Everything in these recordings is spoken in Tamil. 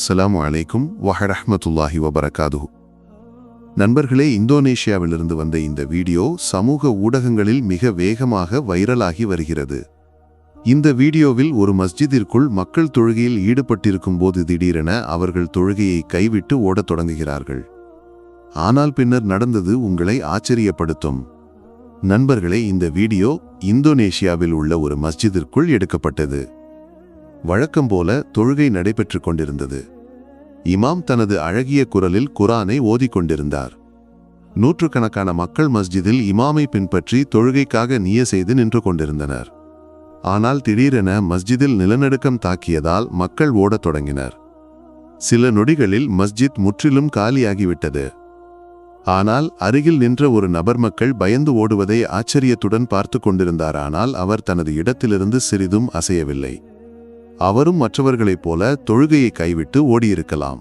அஸ்ஸலாமு அலைக்கும் வரஹ்மத்துல்லாஹி வபரகாதுஹு. நண்பர்களே, இந்தோனேஷியாவிலிருந்து வந்த இந்த வீடியோ சமூக ஊடகங்களில் மிக வேகமாக வைரலாகி வருகிறது. இந்த வீடியோவில் ஒரு மஸ்ஜிதிற்குள் மக்கள் தொழுகையில் ஈடுபட்டிருக்கும் போது திடீரென அவர்கள் தொழுகையை கைவிட்டு ஓடத் தொடங்குகிறார்கள். ஆனால் பின்னர் நடந்தது உங்களை ஆச்சரியப்படுத்தும். நண்பர்களே, இந்த வீடியோ இந்தோனேஷியாவில் உள்ள ஒரு மஸ்ஜிதிற்குள் எடுக்கப்பட்டது. வழக்கம் போல தொழுகை நடைபெற்று கொண்டிருந்தது. இமாம் தனது அழகிய குரலில் குரானை ஓதிக்கொண்டிருந்தார். நூற்றுக்கணக்கான மக்கள் மஸ்ஜிதில் இமாமை பின்பற்றி தொழுகைக்காக நிய செய்து நின்று கொண்டிருந்தனர். ஆனால் திடீரென மஸ்ஜிதில் நிலநடுக்கம் தாக்கியதால் மக்கள் ஓடத் தொடங்கினர். சில நொடிகளில் மஸ்ஜித் முற்றிலும் காலியாகிவிட்டது. ஆனால் அருகில் நின்ற ஒரு நபர் மக்கள் பயந்து ஓடுவதை ஆச்சரியத்துடன் பார்த்து கொண்டிருந்தார். ஆனால் அவர் தனது இடத்திலிருந்து சிறிதும் அசையவில்லை. அவரும் மற்றவர்களைப் போல தொழுகையை கைவிட்டு ஓடியிருக்கலாம்.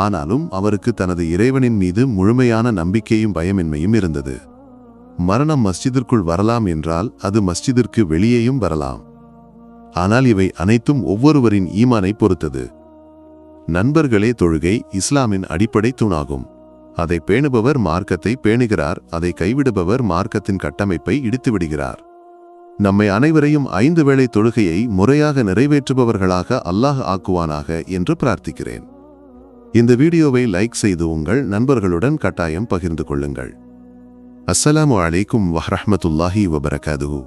ஆனாலும் அவருக்கு தனது இறைவனின் மீது முழுமையான நம்பிக்கையும் பயமின்மையும் இருந்தது. மரணம் மஸ்ஜிதிற்குள் வரலாம் என்றால் அது மஸ்ஜிதிற்கு வெளியேயும் வரலாம். ஆனால் இவை அனைத்தும் ஒவ்வொருவரின் ஈமானை பொறுத்தது. நண்பர்களே, தொழுகை இஸ்லாமின் அடிப்படை தூணாகும். அதை பேணுபவர் மார்க்கத்தை பேணுகிறார், அதை கைவிடுபவர் மார்க்கத்தின் கட்டமைப்பை இடித்துவிடுகிறார். நம்மை அனைவரையும் 5 வேளை தொழுகையை முறையாக நிறைவேற்றுபவர்களாக அல்லாஹ் ஆக்குவானாக என்று பிரார்த்திக்கிறேன். இந்த வீடியோவை லைக் செய்து உங்கள் நண்பர்களுடன் கட்டாயம் பகிர்ந்து கொள்ளுங்கள். அஸ்ஸலாமு அலைக்கும் வரஹ்மத்துல்லாஹி வபரகாதுஹு.